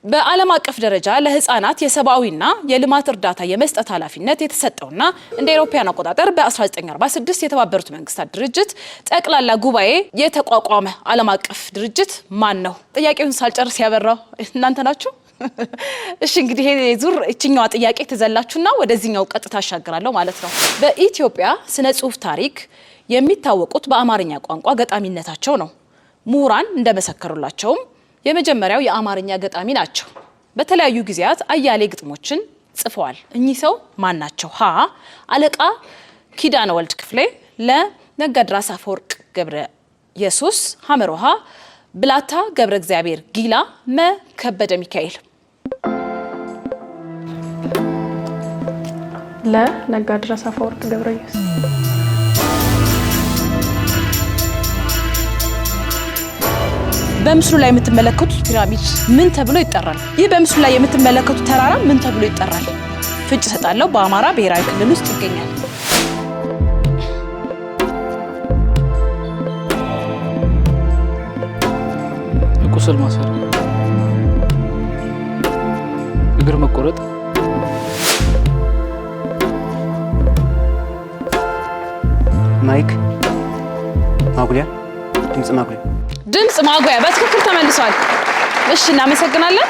በዓለም አቀፍ ደረጃ ለህፃናት የሰብአዊና የልማት እርዳታ የመስጠት ኃላፊነት የተሰጠውና እንደ አውሮፓውያን አቆጣጠር በ1946 የተባበሩት መንግስታት ድርጅት ጠቅላላ ጉባኤ የተቋቋመ ዓለም አቀፍ ድርጅት ማን ነው? ጥያቄውን ሳልጨርስ ያበራው እናንተ ናችሁ? እሺ እንግዲህ ይሄ ዙር እቺኛዋ ጥያቄ ተዘላችሁና ወደዚህኛው ቀጥታ አሻግራለሁ ማለት ነው። በኢትዮጵያ ስነ ጽሁፍ ታሪክ የሚታወቁት በአማርኛ ቋንቋ ገጣሚነታቸው ነው። ምሁራን እንደመሰከሩላቸውም የመጀመሪያው የአማርኛ ገጣሚ ናቸው። በተለያዩ ጊዜያት አያሌ ግጥሞችን ጽፈዋል። እኚህ ሰው ማን ናቸው? ሀ አለቃ ኪዳነ ወልድ ክፍሌ፣ ለ ነጋድራስ አፈወርቅ ገብረ ኢየሱስ፣ ሐመሮሃ ብላታ ገብረ እግዚአብሔር ጊላ፣ መ ከበደ ሚካኤል። ለ ነጋድራስ አፈወርቅ ገብረ ኢየሱስ። በምስሉ ላይ የምትመለከቱት ፒራሚድ ምን ተብሎ ይጠራል? ይህ በምስሉ ላይ የምትመለከቱት ተራራ ምን ተብሎ ይጠራል? ፍንጭ ሰጣለሁ። በአማራ ብሔራዊ ክልል ውስጥ ይገኛል። ቁስል ማሰር፣ እግር መቆረጥ፣ ማይክ ማጉያ፣ ድምጽ ማጉያ። ድምጽ ማጉያ በትክክል ተመልሷል። እሺ እናመሰግናለን።